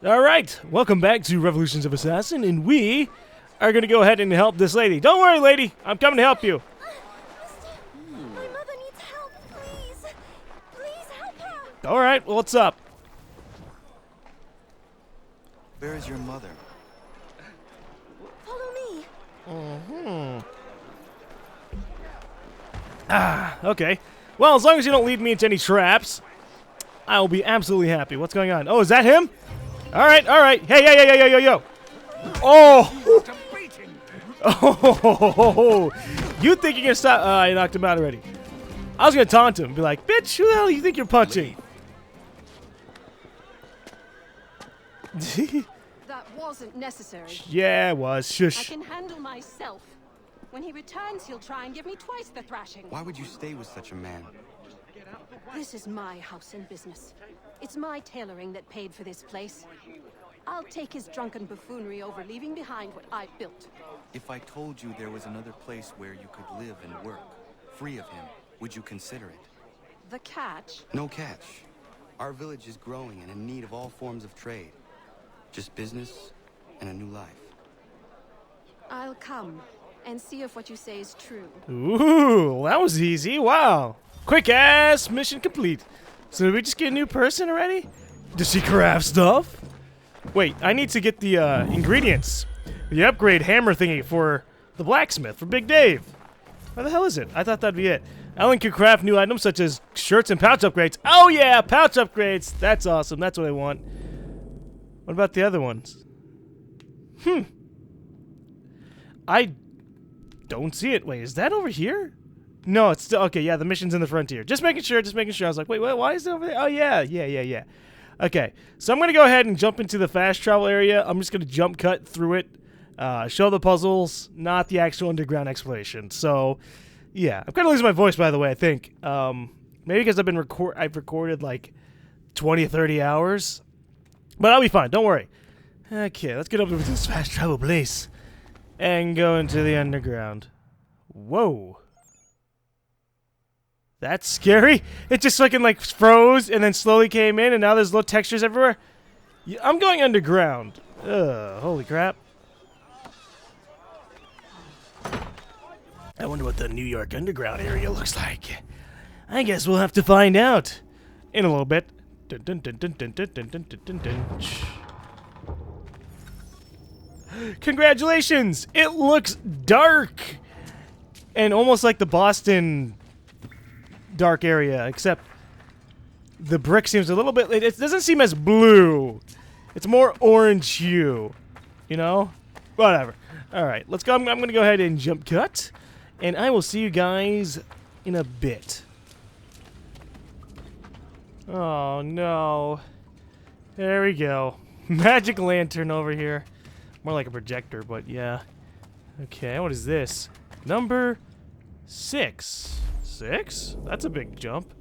Alright, welcome back to Revolutions of Assassin, and we are going to go ahead and help this lady. Don't worry, lady, I'm coming to help you. My mother needs help, please. Please help her. Alright, well, what's up? Where is your mother? Follow me. Okay. Well, as long as you don't lead me into any traps, I will be absolutely happy. What's going on? Oh, is that him? Alright, alright. Hey, yo. Oh! Oh! You think you're gonna stop? I knocked him out already. I was gonna taunt him and be like, bitch, who the hell do you think you're punching? That wasn't necessary. Yeah, it was. I Shush. can handle myself. When he returns, he'll try and give me twice the thrashing. Why would you stay with such a man? This is my house and business. It's my tailoring that paid for this place. I'll take his drunken buffoonery over leaving behind what I built. If I told you there was another place where you could live and work, free of him, would you consider it? The catch? No catch. Our village is growing and in need of all forms of trade. Just business and a new life. I'll come and see if what you say is true. Ooh, that was easy. Wow. Quick ass mission complete. So did we just get a new person already? Does she craft stuff? Wait, I need to get the ingredients. The upgrade hammer thingy for the blacksmith, for Big Dave. Where the hell is it? I thought that'd be it. Ellen can craft new items such as shirts and pouch upgrades. Oh yeah, pouch upgrades. That's awesome. That's what I want. What about the other ones? I don't see it. Wait, is that over here? No, it's still okay. Yeah, the mission's in the frontier. Just making sure. I was like, wait, why is it over there? Oh yeah. Okay, so I'm gonna go ahead and jump into the fast travel area. I'm just gonna jump cut through it, show the puzzles, not the actual underground exploration. So, yeah, I'm kind of losing my voice, by the way. I think maybe because I've recorded like 20 or 30 hours, but I'll be fine. Don't worry. Okay, let's get over to this fast travel place and go into the underground. Whoa. That's scary. It just fucking like froze and then slowly came in, and now there's little textures everywhere. Yeah, I'm going underground. Ugh, holy crap. I wonder what the New York underground area looks like. I guess we'll have to find out in a little bit. Dun, dun, dun, dun, dun, dun, dun, dun, dun, dun, dun. Congratulations! It looks dark and almost like the Boston dark area, except the brick seems a little bit. It doesn't seem as blue. It's more orange hue. You know? Whatever. All right, let's go. I'm going to go ahead and jump cut, and I will see you guys in a bit. Oh no! There we go. Magic lantern over here. More like a projector, but yeah. Okay, what is this? Number 6. 6? That's a big jump.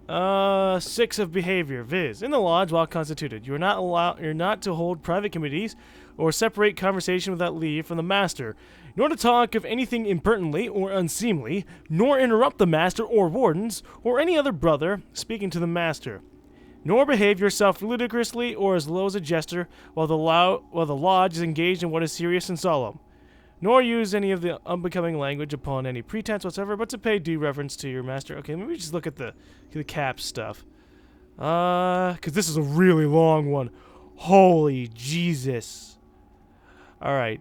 6 of behavior. Viz. In the lodge, while constituted, you're not to hold private committees or separate conversation without leave from the master, nor to talk of anything impertinently or unseemly, nor interrupt the master or wardens or any other brother speaking to the master, nor behave yourself ludicrously or as low as a jester while the lodge is engaged in what is serious and solemn, nor use any of the unbecoming language upon any pretense whatsoever, but to pay due reverence to your master. Okay, maybe just look at the cap stuff. Because this is a really long one. Holy Jesus. Alright.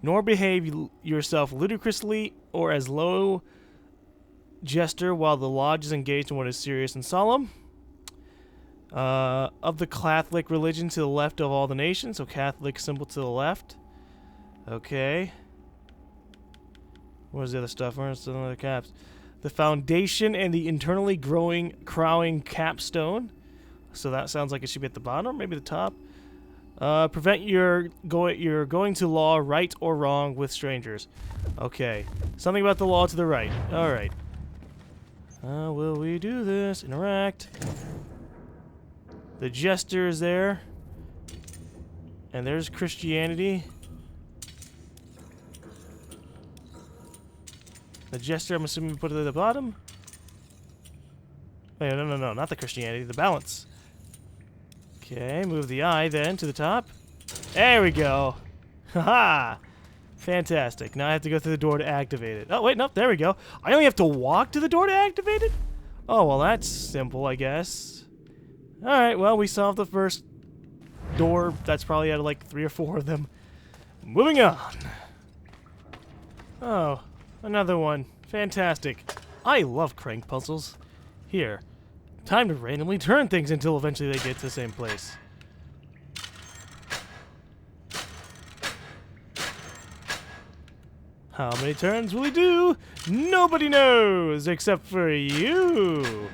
Nor behave yourself ludicrously or as low jester while the lodge is engaged in what is serious and solemn. Of the Catholic religion to the left of all the nations, so Catholic symbol to the left. Okay. Where's the other stuff? Where's the other caps? The foundation and the internally growing, crowing capstone. So that sounds like it should be at the bottom, maybe the top. Prevent your going to law, right or wrong, with strangers. Okay. Something about the law to the right. Alright. Will we do this? Interact. The jester is there. And there's Christianity. The jester, I'm assuming we put it at the bottom. Wait, no, not the Christianity, the balance. Okay, move the eye then to the top. There we go. Haha! Fantastic. Now I have to go through the door to activate it. Oh, wait, nope, there we go. I only have to walk to the door to activate it? Oh, well, that's simple, I guess. Alright, well, we solved the first door. That's probably out of like 3 or 4 of them. Moving on. Oh, another one. Fantastic. I love crank puzzles. Here. Time to randomly turn things until eventually they get to the same place. How many turns will he do? Nobody knows except for you.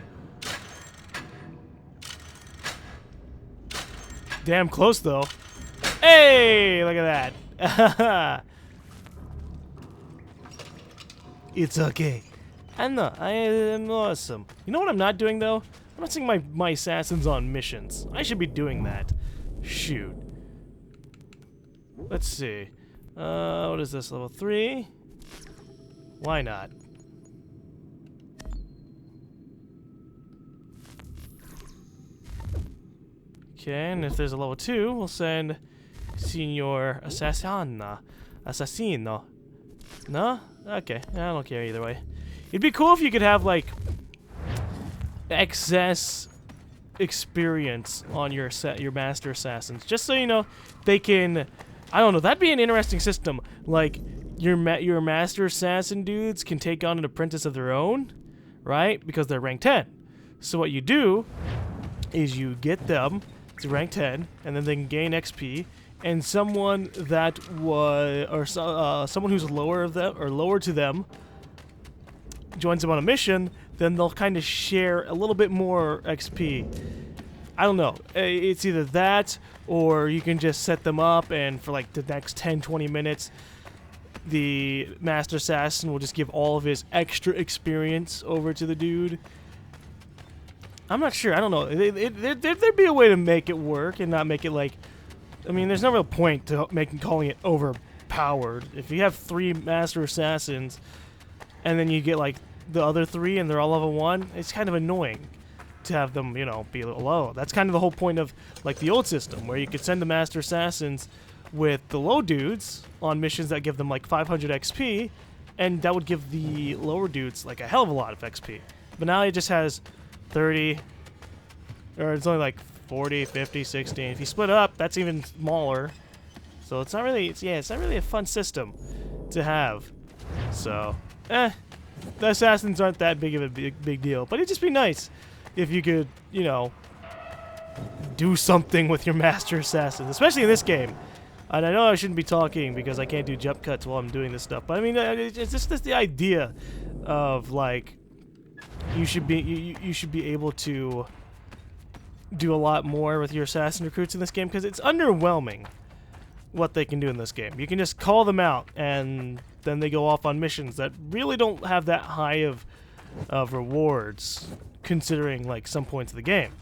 Damn close though. Hey, look at that. It's okay. I know, I am awesome. You know what I'm not doing though? I'm not sending my assassins on missions. I should be doing that. Shoot. Let's see. What is this, level 3? Why not? Okay, and if there's a level 2, we'll send Signor Assassino. No? Okay, I don't care either way. It'd be cool if you could have, like, excess experience on your master assassins. Just so you know, they can... I don't know, that'd be an interesting system. Like, your master assassin dudes can take on an apprentice of their own, right? Because they're rank 10. So what you do is you get them to rank 10, and then they can gain XP, and someone that someone who's lower of them or lower to them joins them on a mission, then they'll kind of share a little bit more XP. I don't know. It's either that, or you can just set them up, and for like the next 10-20 minutes, the master assassin will just give all of his extra experience over to the dude. I'm not sure. I don't know. There'd be a way to make it work and not make it like... I mean, there's no real point to calling it overpowered. If you have 3 master assassins, and then you get like the other 3 and they're all level 1, it's kind of annoying to have them, you know, be low. That's kind of the whole point of like the old system, where you could send the master assassins with the low dudes on missions that give them like 500 XP, and that would give the lower dudes like a hell of a lot of XP. But now it just has 30, or it's only like 40, 50, 60. If you split up, that's even smaller. So it's not really, it's not really a fun system to have. So, the assassins aren't that big of a big deal. But it'd just be nice if you could, you know, do something with your master assassins, especially in this game. And I know I shouldn't be talking because I can't do jump cuts while I'm doing this stuff. But I mean, it's just the idea of like, you should be able to do a lot more with your assassin recruits in this game, because it's underwhelming what they can do in this game. You can just call them out, and then they go off on missions that really don't have that high of rewards, considering like some points of the game.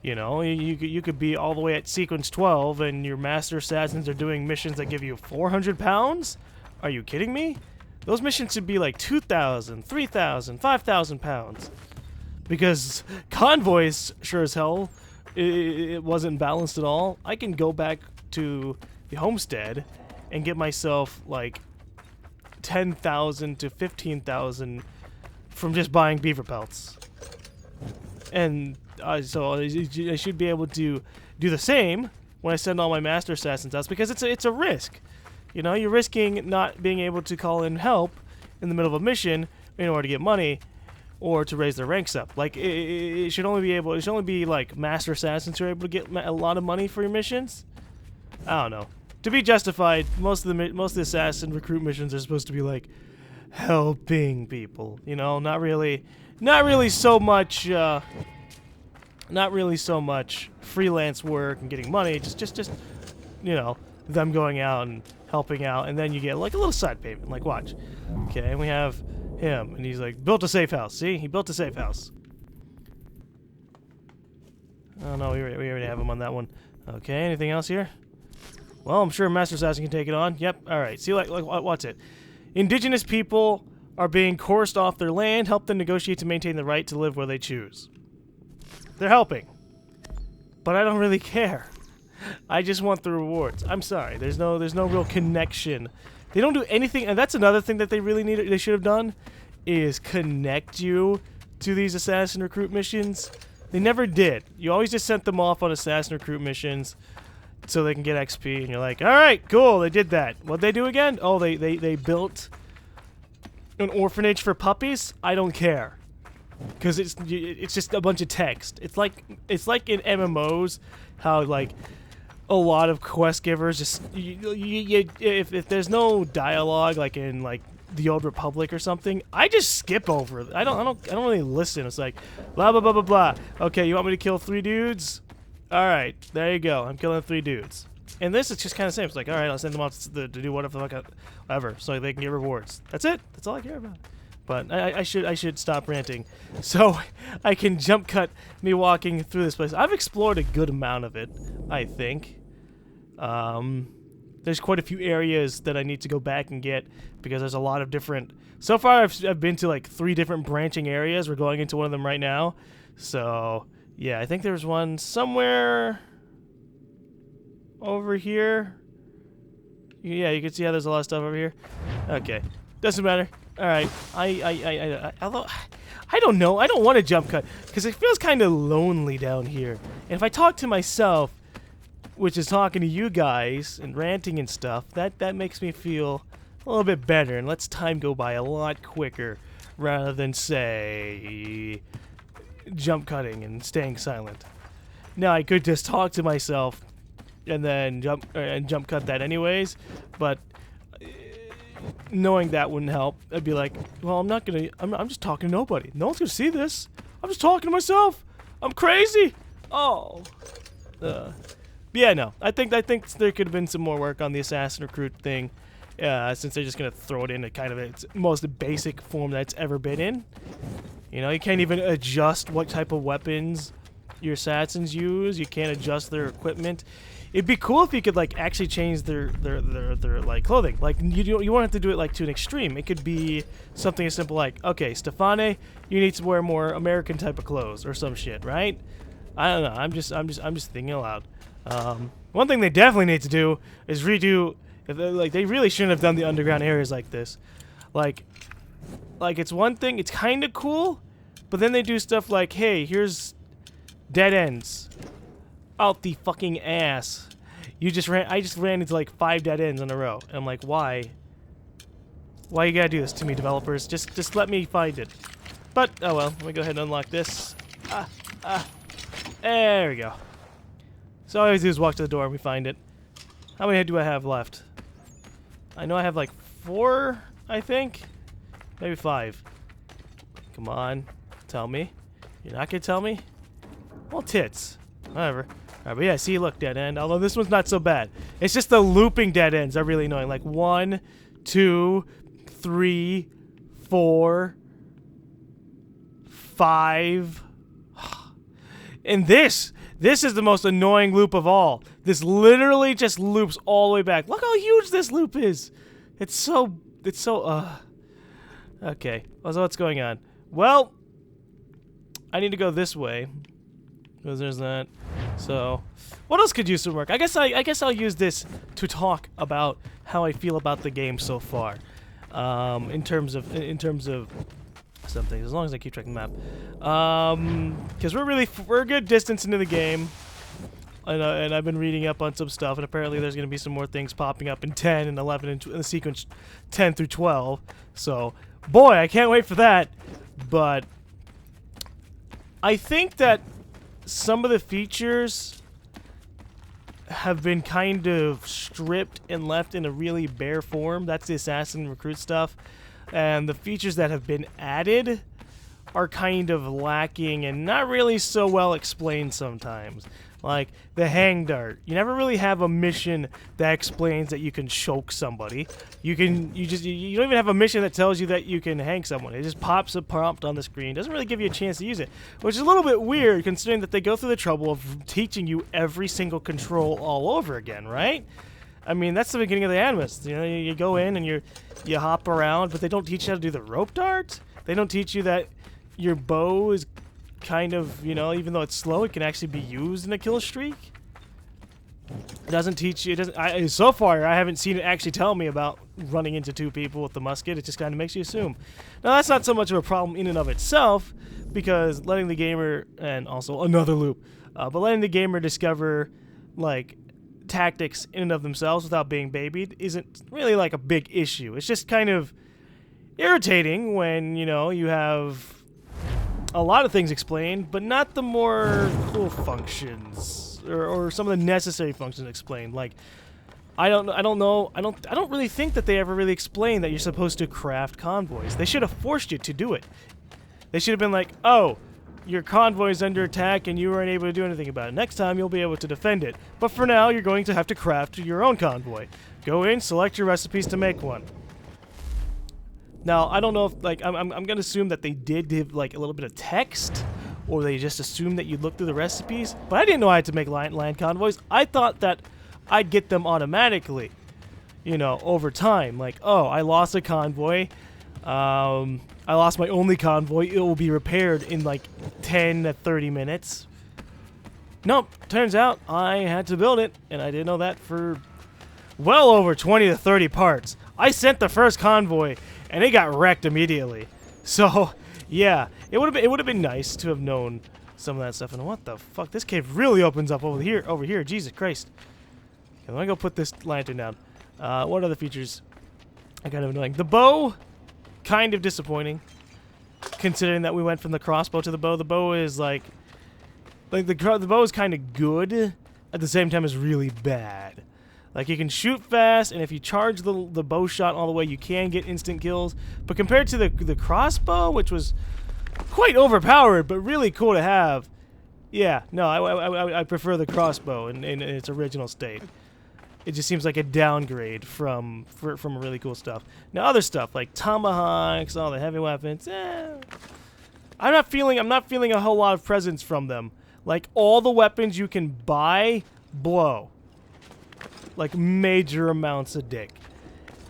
You know, you could be all the way at sequence 12, and your master assassins are doing missions that give you 400 pounds? Are you kidding me? Those missions should be like 2,000, 3,000, 5,000 pounds. Because convoys, sure as hell, it wasn't balanced at all. I can go back to the homestead and get myself like 10,000 to 15,000 from just buying beaver pelts. And so I should be able to do the same when I send all my master assassins out, because it's a risk. You know, you're risking not being able to call in help in the middle of a mission in order to get money or to raise their ranks up. Like, it should only be like master assassins who are able to get a lot of money for your missions. I don't know. To be justified, most of the assassin recruit missions are supposed to be like helping people. You know, not really so much freelance work and getting money. Just you know, them going out and helping out, and then you get like a little side payment. Like, watch. Okay, and we have him, and he's like, built a safe house. See, he built a safe house. Oh no, we already have him on that one. Okay, anything else here? Well, I'm sure Master Assassin can take it on. Yep. All right. See, like what's it? Indigenous people are being coursed off their land. Help them negotiate to maintain the right to live where they choose. They're helping. but I don't really care. I just want the rewards. I'm sorry. There's no real connection. They don't do anything, and that's another thing that they should have done, is connect you to these assassin recruit missions. They never did. You always just sent them off on assassin recruit missions so they can get XP, and you're like, all right, cool, they did that. What'd they do again? Oh, they built an orphanage for puppies? I don't care. Because it's just a bunch of text. It's like in MMOs, how like a lot of quest givers just if there's no dialogue like in like the Old Republic or something, I just skip over it. I don't really listen. It's like blah blah blah blah blah. Okay, you want me to kill 3 dudes? All right, there you go. I'm killing 3 dudes. And this is just kind of same. It's like, all right, I'll send them off to do whatever the fuck, whatever, so they can get rewards. That's it. That's all I care about. But I should stop ranting, so I can jump cut me walking through this place. I've explored a good amount of it, I think. There's quite a few areas that I need to go back and get because there's a lot of different. So far, I've been to like 3 different branching areas. We're going into one of them right now. So yeah, I think there's one somewhere over here. Yeah, you can see how there's a lot of stuff over here. Okay, doesn't matter. All right, although I don't know, I don't want to jump cut because it feels kind of lonely down here. And if I talk to myself, which is talking to you guys and ranting and stuff, that makes me feel a little bit better and lets time go by a lot quicker rather than say jump cutting and staying silent. Now I could just talk to myself and then jump cut that anyways, but knowing that wouldn't help. I'd be like, well, I'm just talking to nobody. No one's gonna see this. I'm just talking to myself. I'm crazy. Oh. Yeah, no. I think there could have been some more work on the assassin recruit thing, since they're just gonna throw it into kind of its most basic form that's ever been in. You know, you can't even adjust what type of weapons your assassins use. You can't adjust their equipment. It'd be cool if you could like actually change their like clothing. Like you won't have to do it like to an extreme. It could be something as simple like, okay, Stefane, you need to wear more American type of clothes or some shit, right? I don't know. I'm just thinking aloud. One thing they definitely need to do is redo. Like they really shouldn't have done the underground areas like this. Like it's one thing. It's kind of cool, but then they do stuff like, hey, here's dead ends. Out the fucking ass. I just ran into like 5 dead ends in a row. And I'm like, why? Why you gotta do this to me, developers? Just let me find it. But, oh well, let me go ahead and unlock this. There we go. So all I always do is walk to the door and we find it. How many do I have left? I know I have like 4, I think. Maybe 5. Come on. Tell me. You're not gonna tell me? Well, tits. Whatever. Alright, but yeah, see, look, dead end. Although this one's not so bad. It's just the looping dead ends are really annoying. Like 1, 2, 3, 4, 5. And this is the most annoying loop of all. This literally just loops all the way back. Look how huge this loop is. It's so, okay. So what's going on? Well, I need to go this way. Because there's that. So, what else could use some work? I guess I'll use this to talk about how I feel about the game so far. In terms of something, as long as I keep checking the map. Because we're a good distance into the game, and I've been reading up on some stuff, and apparently there's going to be some more things popping up in 10 and 11 and in the sequence 10 through 12. So, boy, I can't wait for that. But I think that some of the features have been kind of stripped and left in a really bare form. That's the assassin recruit stuff. And the features that have been added are kind of lacking and not really so well explained sometimes. Like the hang dart. You never really have a mission that explains that you can choke somebody. You don't even have a mission that tells you that you can hang someone. It just pops a prompt on the screen. Doesn't really give you a chance to use it, which is a little bit weird considering that they go through the trouble of teaching you every single control all over again, right? I mean, that's the beginning of the Animus. You know, you go in and you hop around, but they don't teach you how to do the rope dart. They don't teach you that your bow is kind of, you know, even though it's slow, it can actually be used in a kill streak. It doesn't teach you. It doesn't. So far, I haven't seen it actually tell me about running into 2 people with the musket. It just kind of makes you assume. Now, that's not so much of a problem in and of itself, because letting the gamer, and also another loop, but letting the gamer discover like tactics in and of themselves without being babied isn't really like a big issue. It's just kind of irritating when, you know, you have a lot of things explained, but not the more cool functions. Or some of the necessary functions explained. Like, I don't really think that they ever really explained that you're supposed to craft convoys. They should have forced you to do it. They should have been like, oh, your convoy's under attack and you weren't able to do anything about it. Next time you'll be able to defend it. But for now, you're going to have to craft your own convoy. Go in, select your recipes to make one. Now, I don't know if, like, I'm gonna assume that they did give like a little bit of text, or they just assumed that you'd look through the recipes. But I didn't know I had to make land convoys. I thought that I'd get them automatically, you know, over time. Like, oh, I lost a convoy. I lost my only convoy. It will be repaired in like 10 to 30 minutes. Nope. Turns out I had to build it, and I didn't know that for well over 20 to 30 parts. I sent the first convoy, and it got wrecked immediately. So, yeah, it would have been nice to have known some of that stuff. And what the fuck? This cave really opens up over here. Jesus Christ. Okay, let me go put this lantern down. What other features are kind of annoying? The bow, kind of disappointing, considering that we went from the crossbow to the bow. The bow is like the bow is kind of good, at the same time is really bad. Like, you can shoot fast, and if you charge the bow shot all the way, you can get instant kills. But compared to the crossbow, which was quite overpowered, but really cool to have, yeah, no, I prefer the crossbow in its original state. It just seems like a downgrade from really cool stuff. Now, other stuff like tomahawks, all the heavy weapons, I'm not feeling a whole lot of presence from them. Like, all the weapons you can buy blow. Like, major amounts of dick.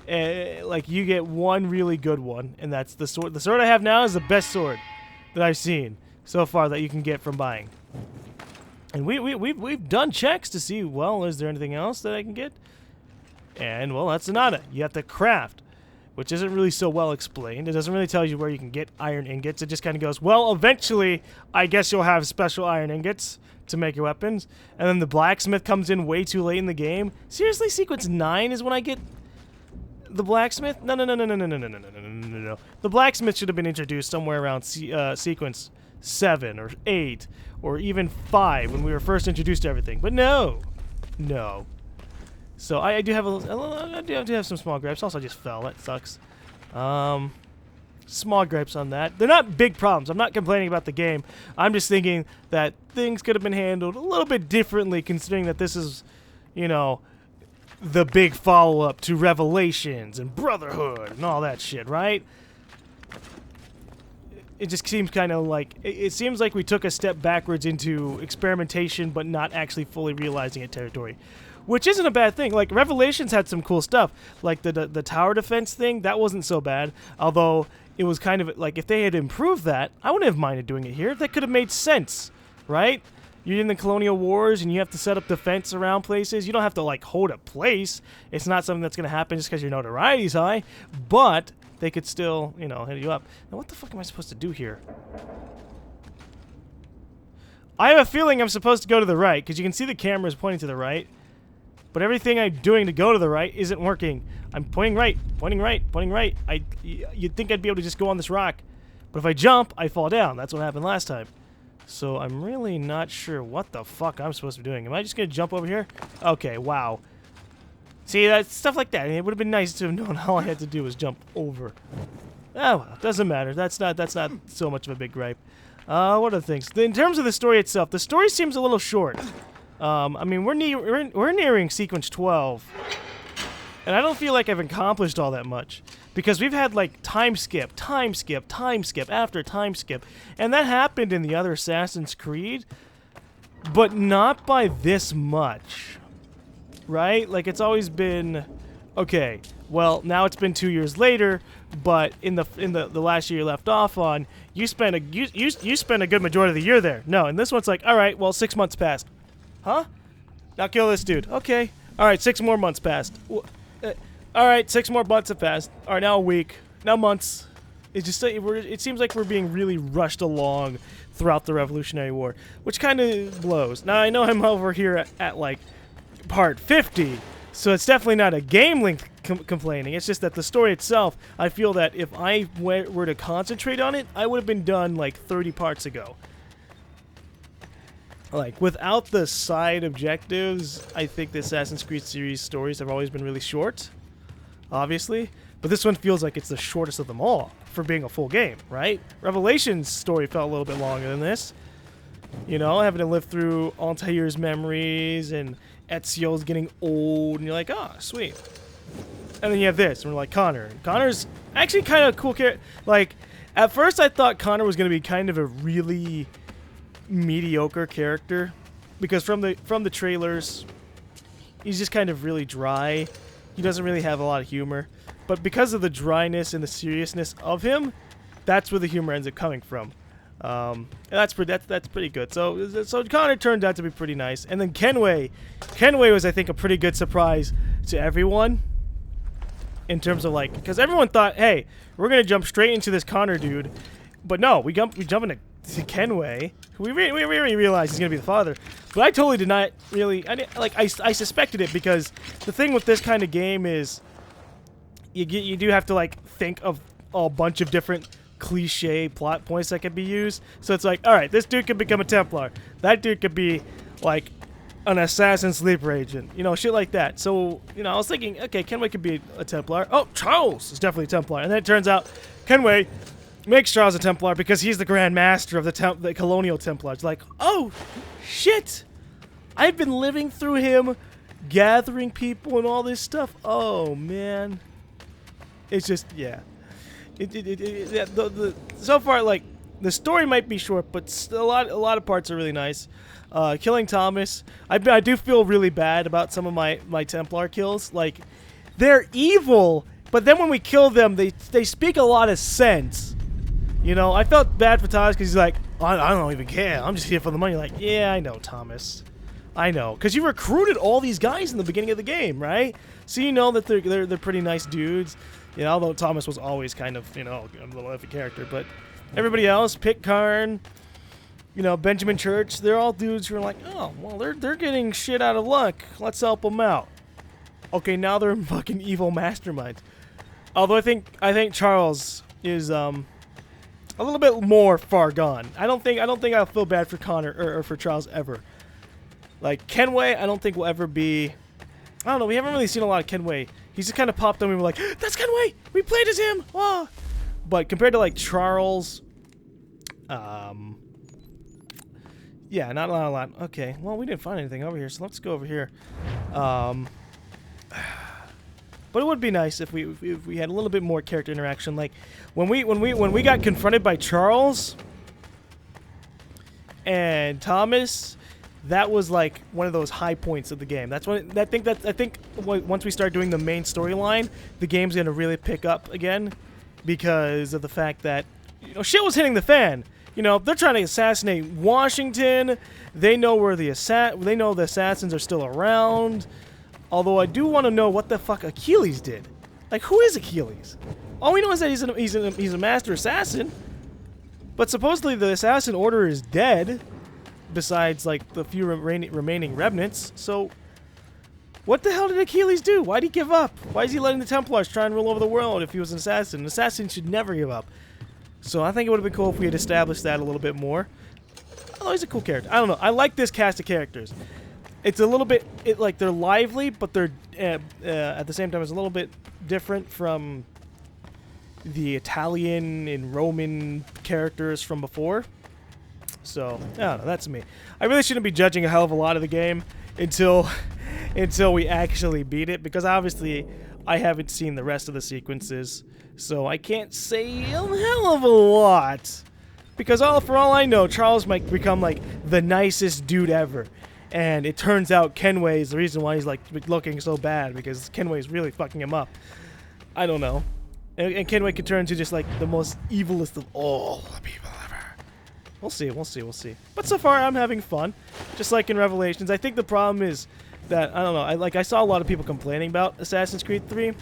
Like, you get one really good one, and that's the sword. The sword I have now is the best sword that I've seen so far that you can get from buying. And we've done checks to see, well, is there anything else that I can get? And, well, that's nada. You have to craft, which isn't really so well explained. It doesn't really tell you where you can get iron ingots. It just kind of goes, well, eventually, I guess you'll have special iron ingots to make your weapons. And then the blacksmith comes in way too late in the game. Seriously, sequence 9 is when I get the blacksmith? No. The blacksmith should have been introduced somewhere around sequence 7 or 8 or even 5 when we were first introduced to everything. But no. So I do have some small gripes. Also, I just fell. That sucks. Small gripes on that. They're not big problems. I'm not complaining about the game. I'm just thinking that things could have been handled a little bit differently, considering that this is, you know, the big follow-up to Revelations and Brotherhood and all that shit, right? It just seems kind of like, it seems like we took a step backwards into experimentation, but not actually fully realizing it territory. Which isn't a bad thing. Like, Revelations had some cool stuff. Like, the tower defense thing, that wasn't so bad. Although, it was kind of, like, if they had improved that, I wouldn't have minded doing it here. That could have made sense, right? You're in the colonial wars, and you have to set up defense around places. You don't have to, like, hold a place. It's not something that's going to happen just because your notoriety's high. But they could still, you know, hit you up. Now, what the fuck am I supposed to do here? I have a feeling I'm supposed to go to the right, because you can see the camera's pointing to the right. But everything I'm doing to go to the right isn't working. I'm pointing right. You'd think I'd be able to just go on this rock. But if I jump, I fall down. That's what happened last time. So I'm really not sure what the fuck I'm supposed to be doing. Am I just going to jump over here? Okay, wow. See, that's stuff like that. It would have been nice to have known all I had to do was jump over. Oh, well, doesn't matter. That's not so much of a big gripe. What are the things? In terms of the story itself, the story seems a little short. I mean, we're nearing sequence 12, and I don't feel like I've accomplished all that much, because we've had, like, time skip after time skip, and that happened in the other Assassin's Creed, but not by this much, right? Like, it's always been, okay, Well, now it's been 2 years later, but in the last year you left off on, you spent a good majority of the year there. No, and this one's like, all right, well, 6 months passed. Huh? Now kill this dude. Okay. All right, 6 more months passed. All right, 6 more months have passed. All right, now a week. Now months. It seems like we're being really rushed along throughout the Revolutionary War, which kind of blows. Now, I know I'm over here at like part 50, so it's definitely not a game length complaining. It's just that the story itself, I feel that if I were to concentrate on it, I would have been done like 30 parts ago. Like, without the side objectives, I think the Assassin's Creed series stories have always been really short, obviously. But this one feels like it's the shortest of them all for being a full game, right? Revelation's story felt a little bit longer than this. You know, having to live through Altair's memories and Ezio's getting old, and you're like, oh, sweet. And then you have this, and we're like, Connor. Connor's actually kind of a cool character. Like, at first I thought Connor was going to be kind of a really mediocre character, because from the trailers, he's just kind of really dry. He doesn't really have a lot of humor. But because of the dryness and the seriousness of him, that's where the humor ends up coming from. And that's pretty good. So Connor turned out to be pretty nice. And then Kenway was, I think, a pretty good surprise to everyone. In terms of like, because everyone thought, hey, we're gonna jump straight into this Connor dude, but no, we jump into Kenway. We really realized he's gonna be the father. But I totally did not really. I suspected it, because the thing with this kind of game is you do have to like think of a bunch of different cliche plot points that can be used. So it's like, all right, this dude could become a Templar. That dude could be like an assassin sleeper agent. You know, shit like that. So, you know, I was thinking, okay, Kenway could be a Templar. Oh, Charles is definitely a Templar. And then it turns out Kenway makes Charles a Templar because he's the Grand Master of the Colonial Templars. Like, oh, shit. I've been living through him, gathering people and all this stuff. Oh, man. It's just, yeah. So far, like, the story might be short, but a lot of parts are really nice. Killing Thomas, I do feel really bad about some of my Templar kills. Like, they're evil, but then when we kill them, they speak a lot of sense. You know, I felt bad for Thomas because he's like, I don't even care. I'm just here for the money. Like, yeah, I know, Thomas. I know, because you recruited all these guys in the beginning of the game, right? So you know that they're pretty nice dudes. You know, although Thomas was always kind of, you know, a little iffy character, but everybody else, Pitcairn, you know, Benjamin Church, they're all dudes who are like, oh, well, they're getting shit out of luck. Let's help them out. Okay, now they're fucking evil masterminds. Although I think Charles is a little bit more far gone. I don't think I'll feel bad for Connor or for Charles ever. Like Kenway, I don't think will ever be. I don't know. We haven't really seen a lot of Kenway. He's just kind of popped up and we were like, that's Kenway! We played as him! Oh. But compared to like Charles, yeah, not a lot. Okay, well, we didn't find anything over here, so let's go over here. But it would be nice if we had a little bit more character interaction. Like when we got confronted by Charles and Thomas, that was like one of those high points of the game. That's when I think once we start doing the main storyline, the game's gonna really pick up again, because of the fact that, you know, shit was hitting the fan. You know, they're trying to assassinate Washington. They know where the assassins are still around. Although I do want to know what the fuck Achilles did. Like, who is Achilles? All we know is that he's a master assassin. But supposedly the assassin order is dead, besides like the few remaining remnants. So what the hell did Achilles do? Why'd he give up? Why is he letting the Templars try and rule over the world if he was an assassin? An assassin should never give up. So I think it would have been cool if we had established that a little bit more. Although he's a cool character. I don't know. I like this cast of characters. It's a little bit, like, they're lively, but they're, at the same time, it's a little bit different from the Italian and Roman characters from before. So, I don't know, that's me. I really shouldn't be judging a hell of a lot of the game until we actually beat it, because obviously I haven't seen the rest of the sequences, so I can't say a hell of a lot. Because for all I know, Charles might become like the nicest dude ever. And it turns out Kenway is the reason why he's like looking so bad, because Kenway's really fucking him up. I don't know. And Kenway could turn into just like the most evilest of all the people ever. We'll see, we'll see, we'll see. But so far, I'm having fun. Just like in Revelations. I think the problem is that, I don't know, I saw a lot of people complaining about Assassin's Creed 3,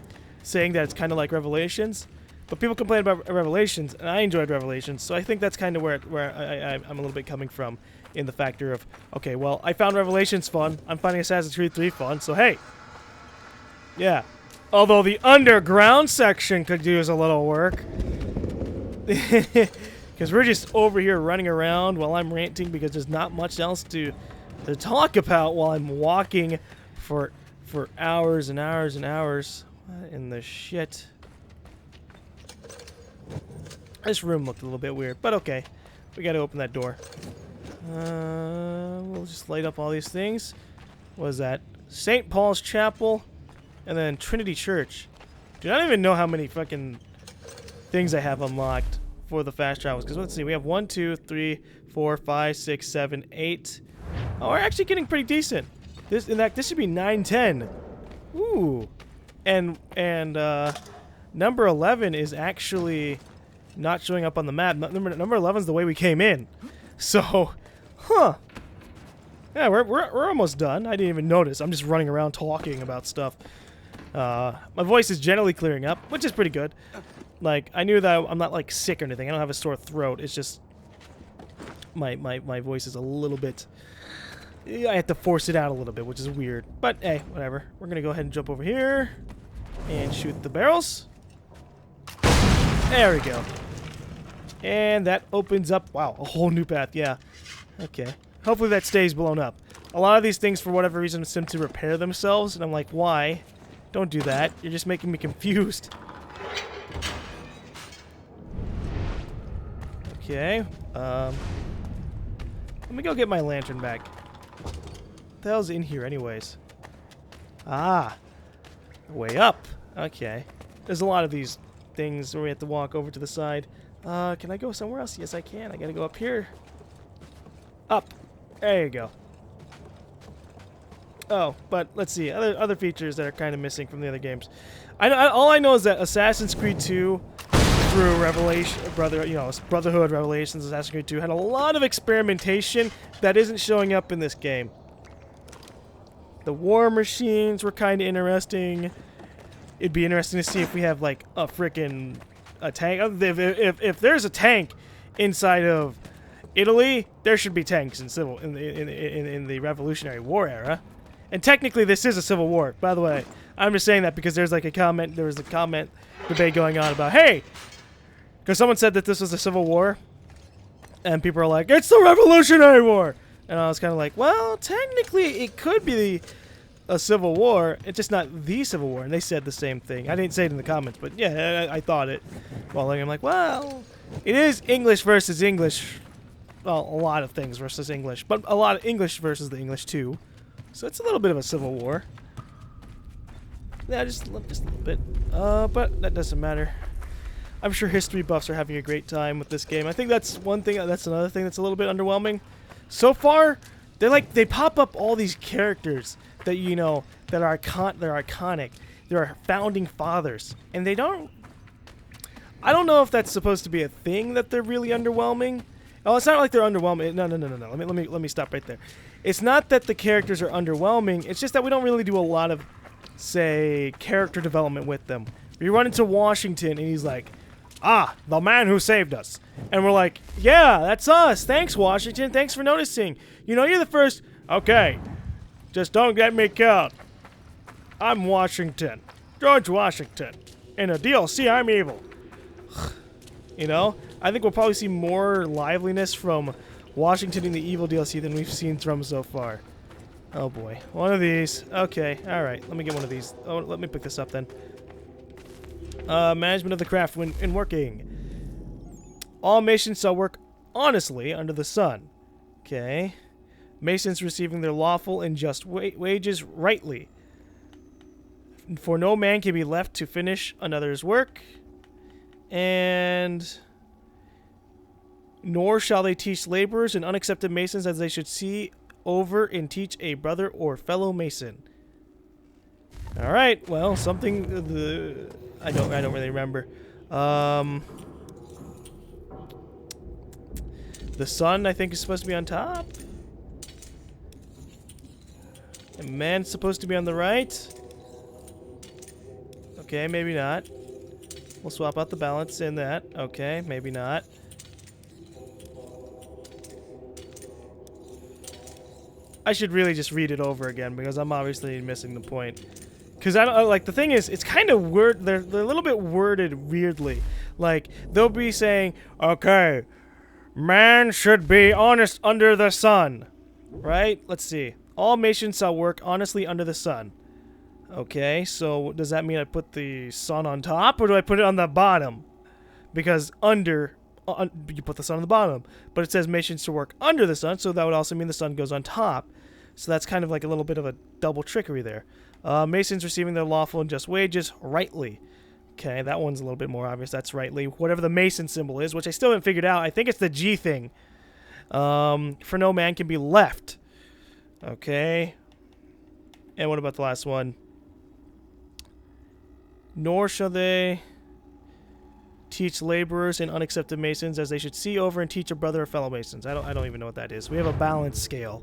saying that it's kind of like Revelations. But people complain about Revelations, and I enjoyed Revelations, so I think that's kind of where I'm a little bit coming from in the factor of, okay, well, I found Revelations fun, I'm finding Assassin's Creed 3 fun, so hey. Yeah. Although the underground section could use a little work. Because we're just over here running around while I'm ranting because there's not much else to talk about while I'm walking for hours and hours and hours. What in the shit? This room looked a little bit weird, but okay. We gotta open that door. We'll just light up all these things. What is that? St. Paul's Chapel, and then Trinity Church. Dude, I don't even know how many fucking things I have unlocked for the fast travels. Because let's see, we have 1, 2, 3, 4, 5, 6, 7, 8. Oh, we're actually getting pretty decent. This should be 9, 10. Ooh. And number 11 is actually not showing up on the map. Number 11 is the way we came in. So, huh. Yeah, we're almost done. I didn't even notice. I'm just running around talking about stuff. My voice is generally clearing up, which is pretty good. Like, I knew that I'm not, like, sick or anything. I don't have a sore throat. It's just my voice is a little bit... I have to force it out a little bit, which is weird. But, hey, whatever. We're going to go ahead and jump over here and shoot the barrels. There we go. And that opens up, wow, a whole new path, yeah. Okay. Hopefully that stays blown up. A lot of these things, for whatever reason, seem to repair themselves, and I'm like, why? Don't do that. You're just making me confused. Okay. Let me go get my lantern back. What the hell's in here anyways? Ah. Way up. Okay. There's a lot of these things where we have to walk over to the side. Can I go somewhere else? Yes, I can. I gotta go up here. Up. There you go. Oh, but let's see. Other features that are kind of missing from the other games. All I know is that Assassin's Creed 2 through Brotherhood, Revelations, Assassin's Creed 2 had a lot of experimentation that isn't showing up in this game. The war machines were kind of interesting. It'd be interesting to see if we have like a freaking tank. If there's a tank inside of Italy, there should be tanks in the Revolutionary War era. And technically, this is a civil war. By the way, I'm just saying that because there's like a comment. There was a comment debate going on about, hey, because someone said that this was a civil war, and people are like, it's the Revolutionary War, and I was kind of like, well, technically, it could be a civil war. It's just not the Civil War. And they said the same thing. I didn't say it in the comments, but yeah, I thought it. Well, I'm like, well, it is English versus English. Well, a lot of things versus English, but a lot of English versus the English too. So it's a little bit of a civil war. Yeah, just a little bit. But that doesn't matter. I'm sure history buffs are having a great time with this game. I think that's one thing. That's another thing that's a little bit underwhelming. So far, they pop up all these characters that that are iconic. They're founding fathers, and they don't. I don't know if that's supposed to be a thing that they're really underwhelming. Oh, it's not like they're underwhelming. No. Let me stop right there. It's not that the characters are underwhelming. It's just that we don't really do a lot of, say, character development with them. We run into Washington, and he's like, "Ah, the man who saved us," and we're like, "Yeah, that's us. Thanks, Washington. Thanks for noticing. You're the first." Okay, just don't get me killed. I'm Washington, George Washington. In a DLC, I'm evil. I think we'll probably see more liveliness from Washington in the Evil DLC than we've seen from so far. Oh boy. One of these. Okay, alright. Let me get one of these. Oh, let me pick this up then. Management of the craft when in working. All masons shall work honestly under the sun. Okay. Masons receiving their lawful and just wages rightly. For no man can be left to finish another's work. And nor shall they teach laborers and unaccepted masons as they should see over and teach a brother or fellow mason. Alright, well, something I don't really remember. The sun, I think, is supposed to be on top. The man's supposed to be on the right. Okay, maybe not. We'll swap out the balance in that. Okay, maybe not. I should really just read it over again because I'm obviously missing the point. Because I don't like the thing is, it's kind of word. They're a little bit worded weirdly. Like they'll be saying, "Okay, man should be honest under the sun," right? Let's see. All nations shall work honestly under the sun. Okay, so does that mean I put the sun on top or do I put it on the bottom? Because under, you put the sun on the bottom. But it says nations to work under the sun, so that would also mean the sun goes on top. So that's kind of like a little bit of a double trickery there. Masons receiving their lawful and just wages rightly. Okay, that one's a little bit more obvious. That's rightly. Whatever the Mason symbol is, which I still haven't figured out. I think it's the G thing. For no man can be left. Okay. And what about the last one? Nor shall they teach laborers and unaccepted masons as they should see over and teach a brother or fellow masons. I don't even know what that is. We have a balance scale.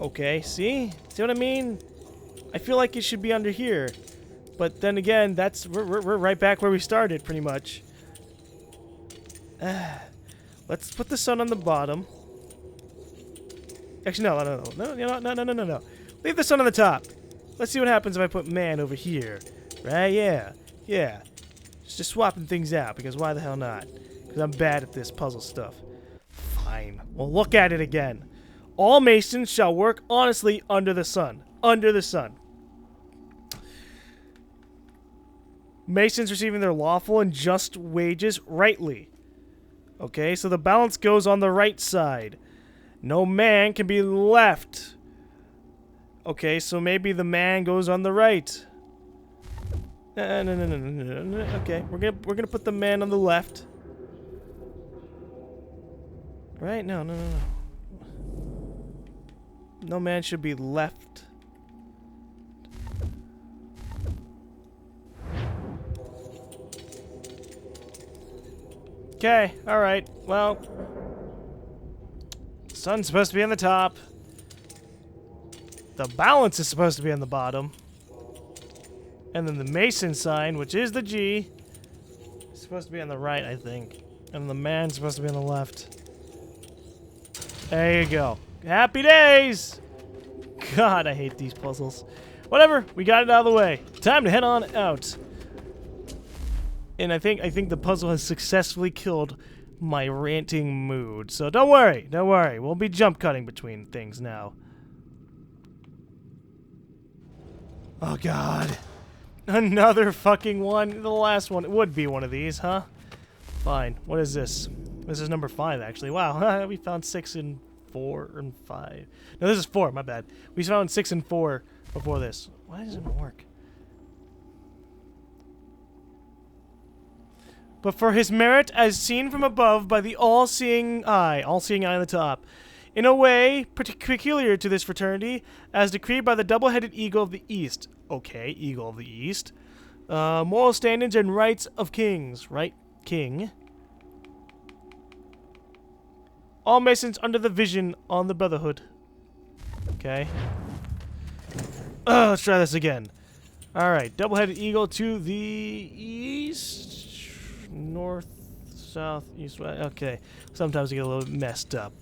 Okay, see what I mean? I feel like it should be under here, but then again, we're right back where we started, pretty much. Let's put the sun on the bottom. Actually, no. Leave the sun on the top. Let's see what happens if I put man over here. Right? Yeah. Just swapping things out, because why the hell not? Because I'm bad at this puzzle stuff. Fine. Well, look at it again. All masons shall work honestly under the sun. Under the sun. Masons receiving their lawful and just wages rightly. Okay, so the balance goes on the right side. No man can be left. Okay, so maybe the man goes on the right. No. Okay, we're gonna put the man on the left. Right? No. No man should be left. Okay, alright. Well, the sun's supposed to be on the top. The balance is supposed to be on the bottom. And then the Mason sign, which is the G, is supposed to be on the right, I think. And the man's supposed to be on the left. There you go. Happy days! God, I hate these puzzles. Whatever, we got it out of the way. Time to head on out. And I think the puzzle has successfully killed my ranting mood. So don't worry. We'll be jump cutting between things now. Oh God. Another fucking one. The last one. It would be one of these, huh? Fine. What is this? This is number 5, actually. Wow, we found 6 and 4 and 5. No, this is 4, my bad. We found 6 and 4 before this. Why doesn't it work? But for his merit as seen from above by the all-seeing eye on the top, in a way peculiar to this fraternity, as decreed by the double-headed eagle of the East. Okay, eagle of the East. Moral standards and rights of kings. Right, king. All Masons under the vision on the Brotherhood. Okay. Let's try this again. Alright, double-headed eagle to the east. North, south, east, west. Okay. Sometimes you get a little messed up.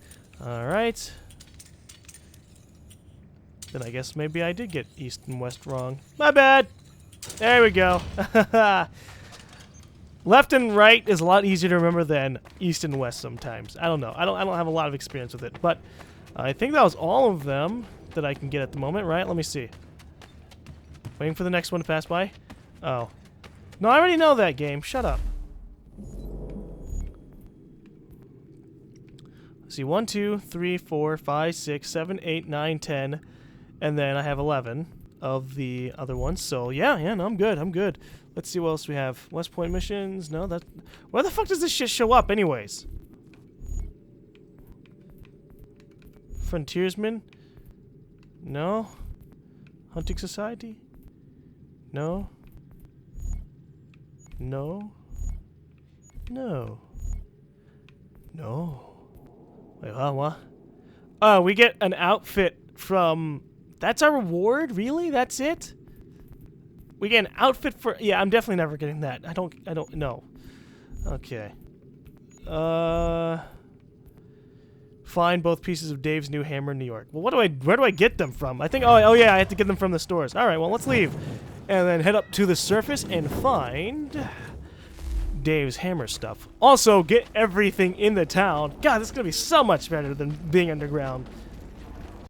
Alright. Then I guess maybe I did get east and west wrong. My bad! There we go. Left and right is a lot easier to remember than east and west sometimes. I don't know. I don't have a lot of experience with it, but I think that was all of them that I can get at the moment, right? Let me see. Waiting for the next one to pass by. Oh. No, I already know that game. Shut up. Let's see, 1, 2, 3, 4, 5, 6, 7, 8, 9, 10, and then I have 11 of the other ones. So yeah, no, I'm good. Let's see what else we have. West Point missions. No, that. Where the fuck does this shit show up, anyways? Frontiersman? No. Hunting Society? No. No. No. No. Wait, what? Oh, we get an outfit from... That's our reward? Really? That's it? We get an outfit for... Yeah, I'm definitely never getting that. I don't know. Okay. Find both pieces of Dave's new hammer in New York. Well, where do I get them from? I think... Oh yeah, I have to get them from the stores. Alright, well, let's leave. And then head up to the surface and find... Dave's hammer stuff. Also, get everything in the town. God, this is going to be so much better than being underground.